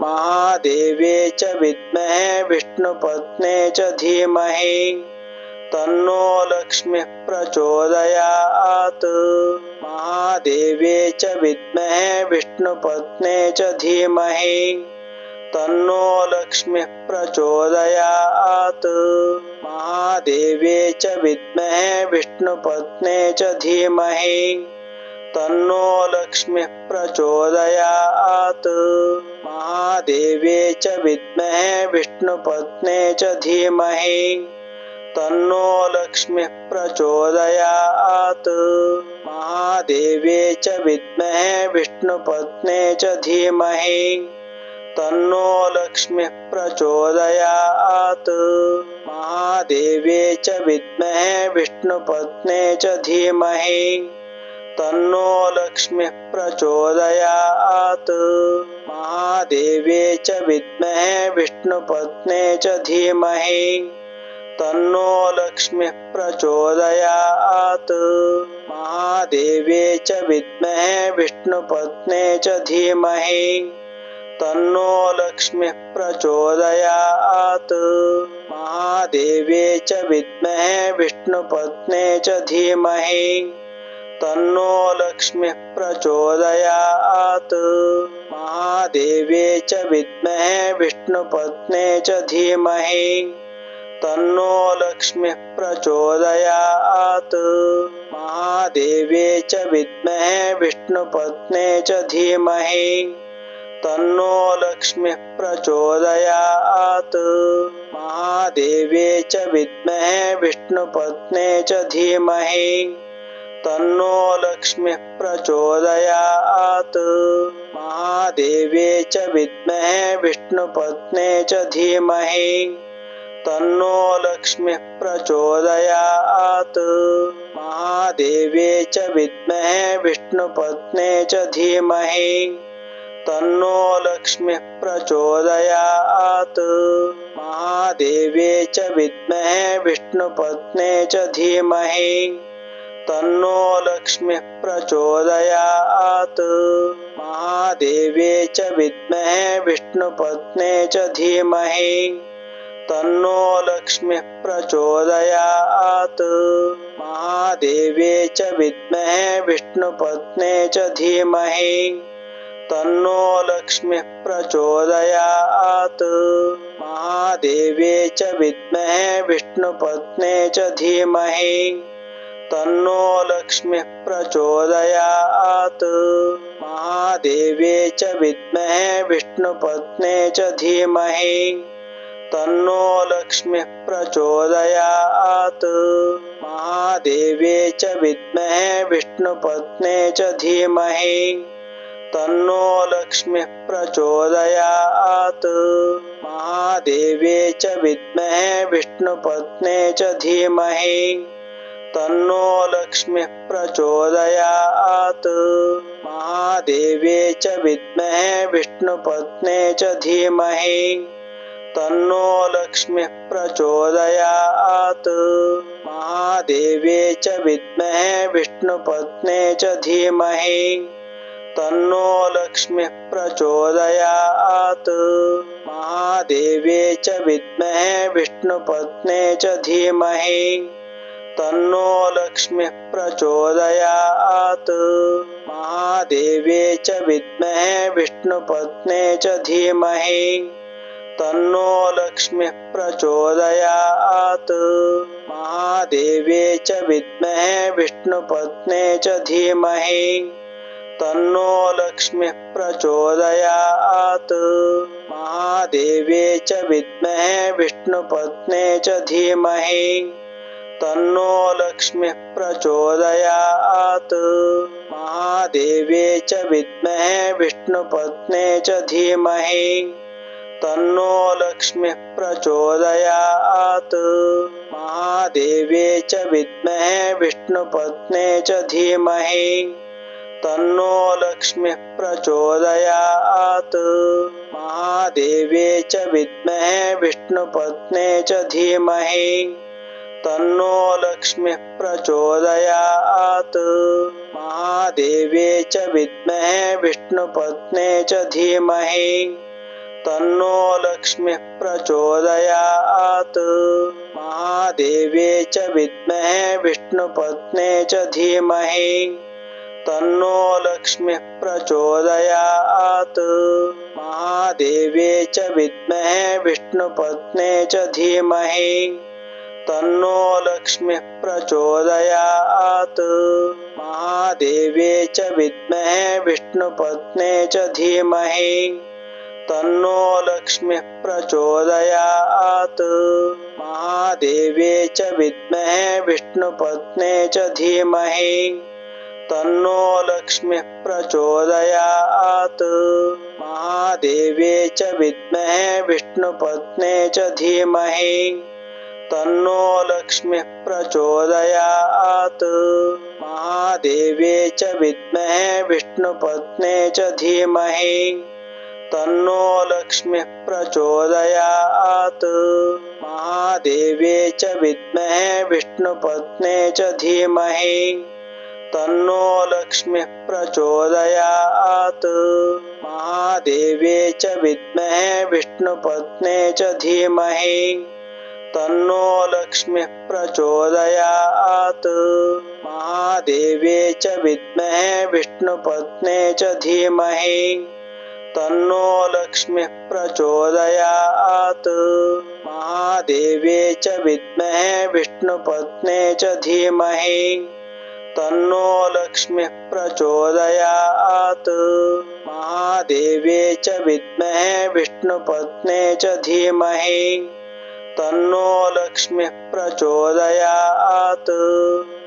महादेव्यै च विद्महे विष्णुपत्न्यै च धीमहि तन्नो लक्ष्मीः प्रचोदयात्। महादेव्यै च विद्महे विष्णुपत्न्यै च धीमहि तन्नो लक्ष्मीः प्रचोदयात्। महादेव्यै च विद्महे विष्णुपत्न्यै च धीमहि तन्नो लक्ष्मीः प्रचोदयात्। महादेव्यै च विद्महे विष्णुपत्न्यै च धीमहि तन्नो लक्ष्मीः प्रचोदयात्। महादेव्यै च विद्महे विष्णुपत्न्यै च धीमहि तन्नो लक्ष्मीः प्रचोदयात्। महादेव्यै च विद्महे विष्णुपत्न्यै च धीमहि तन्नो लक्ष्मीः प्रचोदयात्। महादेव्यै च विद्महे विष्णुपत्न्यै च धीमहि तन्नो लक्ष्मीः प्रचोदयात्। महादेव्यै च विद्महे विष्णुपत्न्यै च धीमहि तन्नो लक्ष्मीः प्रचोदयात्। महादेव्यै च विद्महे विष्णुपत्न्यै च धीमहि तन्नो लक्ष्मीः प्रचोदयात्। महादेव्यै च विद्महे विष्णुपत्न्यै च धीमहि तन्नो लक्ष्मीः प्रचोदयात्। महादेव्यै च विद्महे विष्णुपत्न्यै च धीमहि तन्नो लक्ष्मीः प्रचोदयात्। महादेव्यै च विद्महे विष्णुपत्न्यै च धीमहि तन्नो लक्ष्मीः प्रचोदयात्। महादेव्यै च विद्महे विष्णुपत्न्यै च धीमहि तन्नो लक्ष्मीः प्रचोदयात्। महादेव्यै च विद्महे विष्णुपत्न्यै च धीमहि तन्नो लक्ष्मीः प्रचोदयात्। महादेव्यै च विद्महे विष्णुपत्न्यै च धीमहि तन्नो लक्ष्मीः प्रचोदयात्। महादेव्यै च विद्महे विष्णुपत्न्यै च धीमहि तन्नो लक्ष्मीः प्रचोदयात्। महादेव्यै च विद्महे विष्णुपत्न्यै च धीमहि तन्नो लक्ष्मीः प्रचोदयात्। महादेव्यै च विद्महे विष्णुपत्न्यै च धीमहि तन्नो लक्ष्मीः प्रचोदयात्। महादेव्यै च विद्महे विष्णुपत्न्यै च धीमहि तन्नो लक्ष्मीः प्रचोदयात्। महादेव्यै च विद्महे विष्णुपत्न्यै च धीमहि तन्नो लक्ष्मीः प्रचोदयात्। महादेव्यै च विद्महे विष्णुपत्न्यै च धीमहि तन्नो लक्ष्मीः प्रचोदयात्। महादेव्यै च विद्महे विष्णुपत्न्यै च धीमहि तन्नो लक्ष्मीः प्रचोदयात्। महादेव्यै च विद्महे विष्णुपत्न्यै च धीमहि तन्नो लक्ष्मीः प्रचोदयात्। महादेव्यै च विद्महे विष्णुपत्न्यै च धीमहि तन्नो लक्ष्मीः प्रचोदयात्। महादेव्यै च विद्महे विष्णुपत्न्यै च धीमहि तन्नो लक्ष्मीः प्रचोदयात्। महादेव्यै च विद्महे विष्णुपत्न्यै च धीमहि तन्नो लक्ष्मीः प्रचोदयात्। महादेव्यै च विद्महे विष्णुपत्न्यै च धीमहि तन्नो लक्ष्मीः प्रचोदयात्। महादेव्यै च विद्महे विष्णुपत्न्यै च धीमहि तन्नो लक्ष्मीः प्रचोदयात्। महादेव्यै च विद्महे विष्णुपत्न्यै च धीमहि तन्नो लक्ष्मीः प्रचोदयात्। महादेव्यै च विद्महे विष्णुपत्न्यै च धीमहि तन्नो लक्ष्मीः प्रचोदयात्। महादेव्यै च विद्महे विष्णुपत्न्यै च धीमहि तन्नो लक्ष्मीः प्रचोदयात्। महादेव्यै च विद्महे विष्णुपत्न्यै च धीमहि तन्नो लक्ष्मीः प्रचोदयात्। महादेव्यै च विद्महे विष्णुपत्न्यै च धीमहि तन्नो लक्ष्मीः प्रचोदयात्। महादेव्यै च विद्महे विष्णुपत्न्यै च धीमहि तन्नो लक्ष्मीः प्रचोदयात्। महादेव्यै च विद्महे विष्णुपत्न्यै च धीमहि तन्नो लक्ष्मीः प्रचोदयात्। महादेव्यै च विद्महे विष्णुपत्न्यै च धीमहि तन्नो लक्ष्मीः प्रचोदयात्। महादेव्यै च विद्महे विष्णुपत्न्यै च धीमहि तन्नो लक्ष्मीः प्रचोदयात्। महादेव्यै च विद्महे विष्णुपत्न्यै च धीमहि तन्नो लक्ष्मीः प्रचोदयात्। महादेव्यै च विद्महे विष्णुपत्न्यै च धीमहि तन्नो लक्ष्मीः प्रचोदयात्। महादेव्यै च विद्महे विष्णुपत्न्यै च धीमहि तन्नो लक्ष्मीः प्रचोदयात्। महादेव्यै च विद्महे विष्णुपत्न्यै च धीमहि तन्नो लक्ष्मीः प्रचोदयात्। महादेव्यै च विद्महे विष्णुपत्न्यै च धीमहि तन्नो लक्ष्मीः प्रचोदयात्।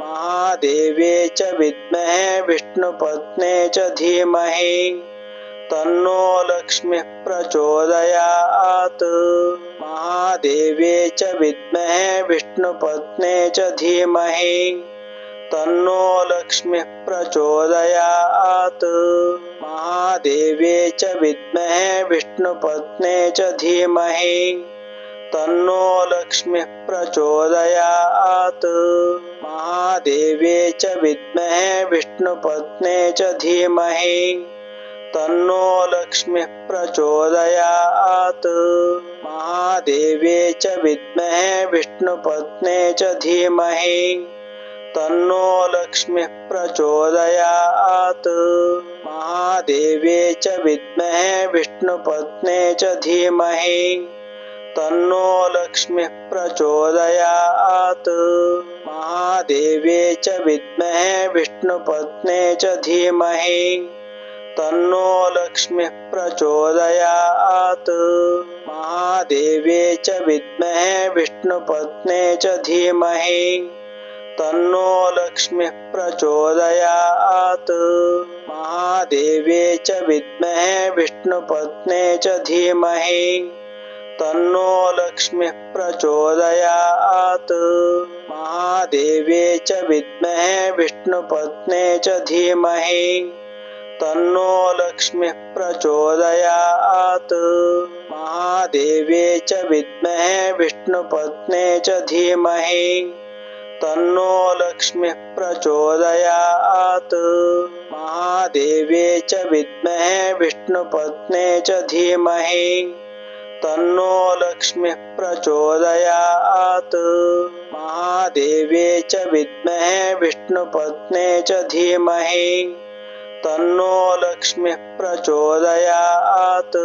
महादेव्यै च विद्महे विष्णुपत्न्यै च धीमहि तन्नो लक्ष्मीः प्रचोदयात्। महादेव्यै च विद्महे विष्णुपत्न्यै च धीमहि तन्नो लक्ष्मीः प्रचोदयात्। महादेव्यै च विद्महे विष्णुपत्न्यै च धीमहि तन्नो लक्ष्मीः प्रचोदयात्। महादेव्यै च विद्महे विष्णुपत्न्यै च धीमहि तन्नो लक्ष्मीः प्रचोदयात्। महादेव्यै च विद्महे विष्णुपत्न्यै च धीमहि तन्नो लक्ष्मीः प्रचोदयात्। महादेव्यै च विद्महे विष्णुपत्न्यै च धीमहि तन्नो लक्ष्मीः प्रचोदयात्। महादेव्यै च विद्महे विष्णुपत्न्यै च धीमहि तन्नो लक्ष्मीः प्रचोदयात्। महादेव्यै च विद्महे विष्णुपत्न्यै च धीमहि तन्नो लक्ष्मीः प्रचोदयात्। महादेव्यै च विद्महे विष्णुपत्न्यै च धीमहि तन्नो लक्ष्मीः प्रचोदयात्। महादेव्यै च विद्महे विष्णुपत्न्यै च धीमहि तन्नो लक्ष्मीः प्रचोदयात्। महादेव्यै च विद्महे विष्णुपत्न्यै च धीमहि तन्नो लक्ष्मीः प्रचोदयात्। महादेव्यै च विद्महे विष्णुपत्न्यै च धीमहि तन्नो लक्ष्मीः प्रचोदयात्। महादेव्यै च विद्महे विष्णुपत्न्यै च धीमहि तन्नो लक्ष्मीः प्रचोदयात्।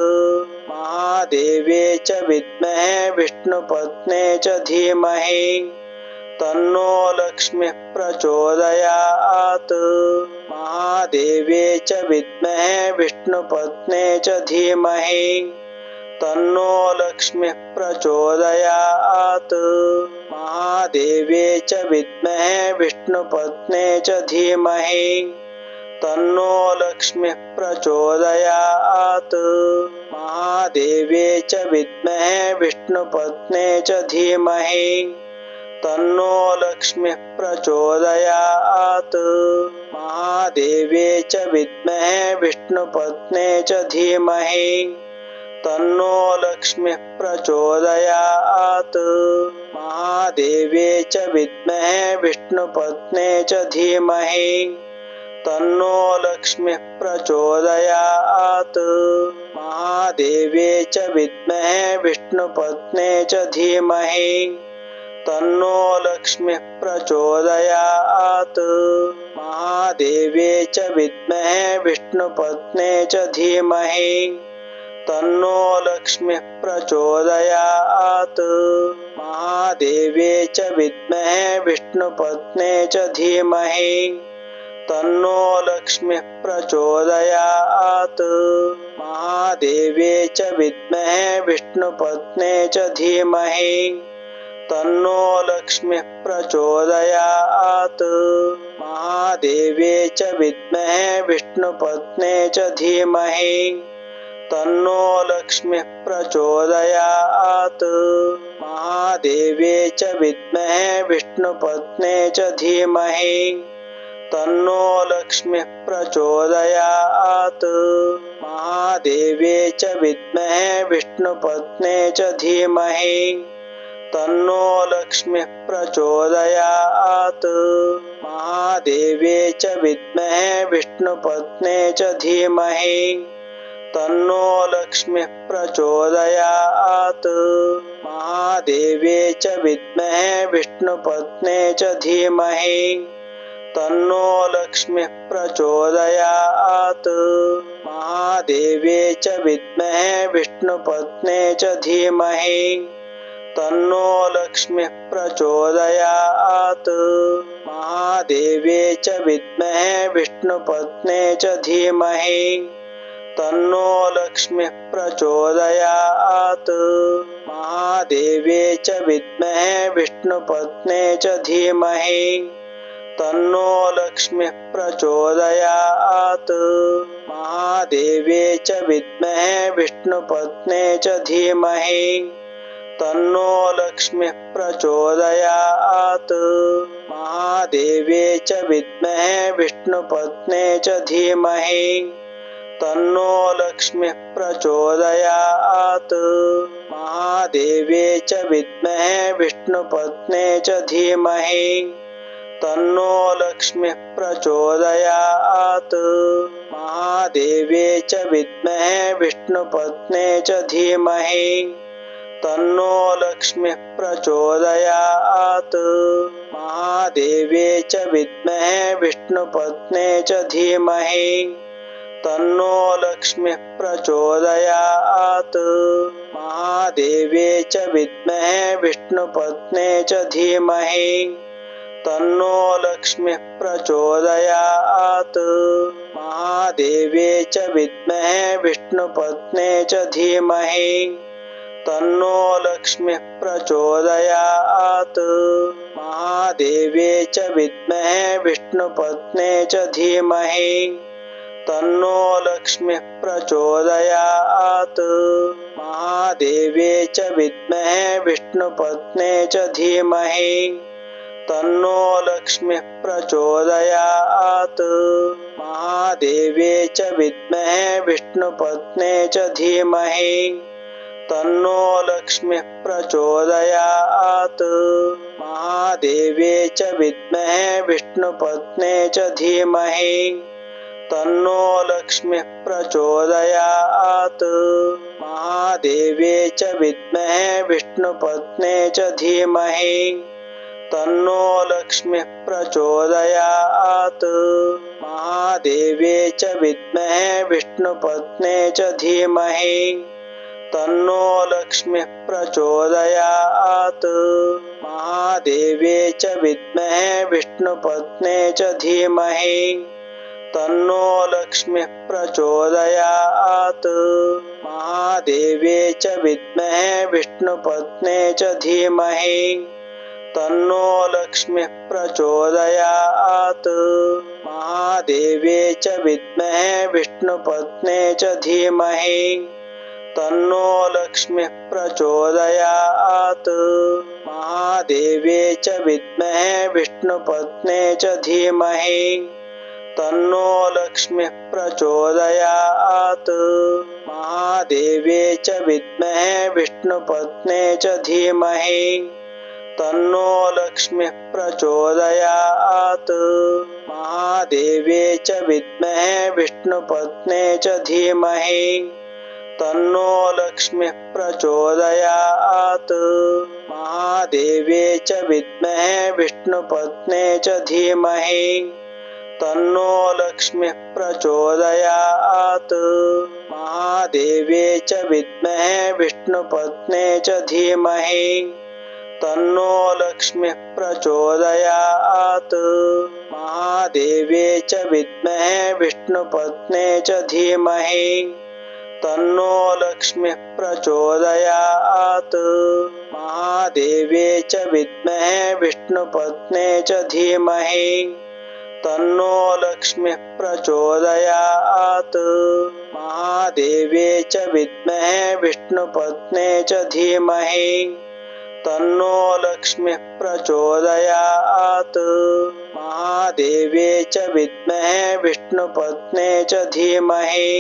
महादेव्यै च विद्महे विष्णुपत्न्यै च धीमहि तन्नो लक्ष्मीः प्रचोदयात्। महादेव्यै च विद्महे विष्णुपत्न्यै च धीमहि तन्नो लक्ष्मीः प्रचोदयात्। महादेव्यै च विद्महे विष्णुपत्न्यै च धीमहि तन्नो लक्ष्मीः प्रचोदयात्। महादेव्यै च विद्महे विष्णुपत्न्यै च धीमहि तन्नो लक्ष्मीः प्रचोदयात्। महादेव्यै च विद्महे विष्णुपत्न्यै च धीमहि तन्नो लक्ष्मीः प्रचोदयात्। महादेव्यै च विद्महे विष्णुपत्न्यै च धीमहि तन्नो लक्ष्मीः प्रचोदयात्। महादेव्यै च विद्महे विष्णुपत्न्यै च धीमहि तन्नो लक्ष्मीः प्रचोदयात्। महादेव्यै च विद्महे विष्णुपत्न्यै च धीमहि तन्नो लक्ष्मीः प्रचोदयात्। महादेव्यै च विद्महे विष्णुपत्न्यै च धीमहि तन्नो लक्ष्मीः प्रचोदयात्। महादेव्यै च विद्महे विष्णुपत्न्यै च धीमहि तन्नो लक्ष्मीः प्रचोदयात्। महादेव्यै च विद्महे विष्णुपत्न्यै च धीमहि तन्नो लक्ष्मीः प्रचोदयात्। महादेव्यै च विद्महे विष्णुपत्न्यै च धीमहि तन्नो लक्ष्मीः प्रचोदयात्। महादेव्यै च विद्महे विष्णुपत्न्यै च धीमहि तन्नो लक्ष्मीः प्रचोदयात्। महादेव्यै च विद्महे विष्णुपत्न्यै च धीमहि तन्नो लक्ष्मीः प्रचोदयात्। महादेव्यै च विद्महे विष्णुपत्न्यै च धीमहि तन्नो लक्ष्मीः प्रचोदयात्। महादेव्यै च विद्महे विष्णुपत्न्यै च धीमहि तन्नो लक्ष्मीः प्रचोदयात्। महादेव्यै च विद्महे विष्णुपत्न्यै च धीमहि तन्नो लक्ष्मीः प्रचोदयात्। महादेव्यै च विद्महे विष्णुपत्न्यै च धीमहि तन्नो लक्ष्मीः प्रचोदयात्। महादेव्यै च विद्महे विष्णुपत्न्यै च धीमहि तन्नो लक्ष्मीः प्रचोदयात्। महादेव्यै च विद्महे विष्णुपत्न्यै च धीमहि तन्नो लक्ष्मीः प्रचोदयात्। महादेव्यै च विद्महे विष्णुपत्न्यै च धीमहि तन्नो लक्ष्मीः प्रचोदयात्। महादेव्यै च विद्महे विष्णुपत्न्यै च धीमहि तन्नो लक्ष्मीः प्रचोदयात्। महादेव्यै च विद्महे विष्णुपत्न्यै च धीमहि तन्नो लक्ष्मीः प्रचोदयात्। महादेव्यै च विद्महे विष्णुपत्न्यै च धीमहि तन्नो लक्ष्मीः प्रचोदयात्। महादेव्यै च विद्महे विष्णुपत्न्यै च धीमहि तन्नो लक्ष्मीः प्रचोदयात्। महादेव्यै च विद्महे विष्णुपत्न्यै च धीमहि तन्नो लक्ष्मीः प्रचोदयात्। महादेव्यै च विद्महे विष्णुपत्न्यै च धीमहि तन्नो लक्ष्मीः प्रचोदयात्। महादेव्यै च विद्महे विष्णुपत्न्यै च धीमहि तन्नो लक्ष्मीः प्रचोदयात्। महादेव्यै च विद्महे विष्णुपत्न्यै च धीमहि तन्नो लक्ष्मीः प्रचोदयात्। महादेव्यै च विद्महे विष्णुपत्न्यै च धीमहि तन्नो लक्ष्मीः प्रचोदयात्। महादेव्यै च विद्महे विष्णुपत्न्यै च धीमहि तन्नो लक्ष्मीः प्रचोदयात्। महादेव्यै च विद्महे विष्णुपत्न्यै च धीमहि तन्नो लक्ष्मीः प्रचोदयात्। महादेव्यै च विद्महे विष्णुपत्न्यै च धीमहि तन्नो लक्ष्मीः प्रचोदयात्। महादेव्यै च विद्महे विष्णुपत्न्यै च धीमहि तन्नो लक्ष्मीः प्रचोदयात्। महादेव्यै च विद्महे विष्णुपत्न्यै च धीमहि तन्नो लक्ष्मीः प्रचोदयात्। महादेव्यै च विद्महे विष्णुपत्न्यै च धीमहि तन्नो लक्ष्मीः प्रचोदयात्। महादेव्यै च विद्महे विष्णुपत्न्यै च धीमहि तन्नो लक्ष्मीः प्रचोदयात्। महादेव्यै च विद्महे विष्णुपत्न्यै च धीमहि तन्नो लक्ष्मीः प्रचोदयात्। महादेव्यै च विद्महे विष्णुपत्न्यै च धीमहि तन्नो लक्ष्मीः प्रचोदयात्। महादेव्यै च विद्महे विष्णुपत्न्यै च धीमहि तन्नो लक्ष्मीः प्रचोदयात्। महादेव्यै च विद्महे विष्णुपत्न्यै च धीमहि तन्नो लक्ष्मीः प्रचोदयात्। महादेव्यै च विद्महे विष्णुपत्न्यै च धीमहि तन्नो लक्ष्मीः प्रचोदयात्। महादेव्यै च विद्महे विष्णुपत्न्यै च धीमहि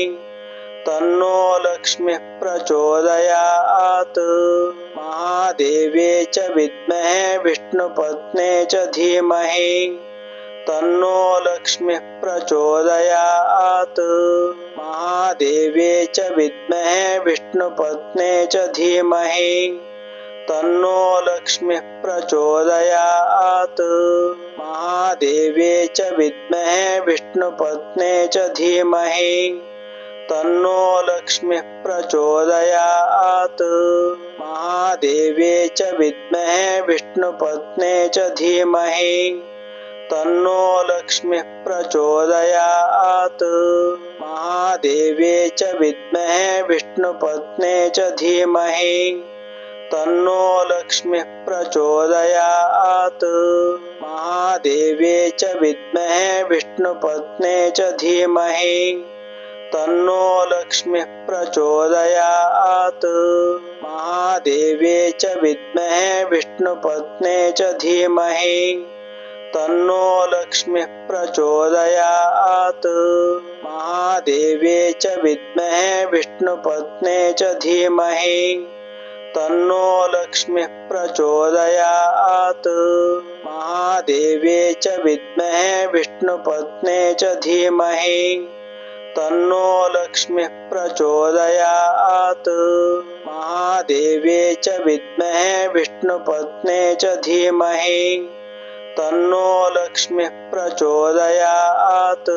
तन्नो लक्ष्मीः प्रचोदयात्। महादेव्यै च विद्महे विष्णुपत्न्यै च धीमहि तन्नो लक्ष्मीः प्रचोदयात्। महादेव्यै च विद्महे विष्णुपत्न्यै च धीमहि तन्नो लक्ष्मीः प्रचोदयात्। महादेव्यै च विद्महे विष्णुपत्न्यै च धीमहि तन्नो लक्ष्मीः प्रचोदयात्। महादेव्यै च विद्महे विष्णुपत्न्यै च धीमहि तन्नो लक्ष्मीः प्रचोदयात्। महादेव्यै च विद्महे विष्णुपत्न्यै च धीमहि तन्नो लक्ष्मीः प्रचोदयात्। महादेव्यै च विद्महे विष्णुपत्न्यै च धीमहि तन्नो लक्ष्मीः प्रचोदयात्। महादेव्यै च विद्महे विष्णुपत्न्यै च धीमहि तन्नो लक्ष्मीः प्रचोदयात्। महादेव्यै च विद्महे विष्णुपत्न्यै च धीमहि तन्नो लक्ष्मीः प्रचोदयात्। महादेव्यै च विद्महे विष्णुपत्न्यै च धीमहि तन्नो लक्ष्मीः प्रचोदयात्। महादेव्यै च विद्महे विष्णुपत्न्यै च धीमहि तन्नो लक्ष्मीः प्रचोदयात्।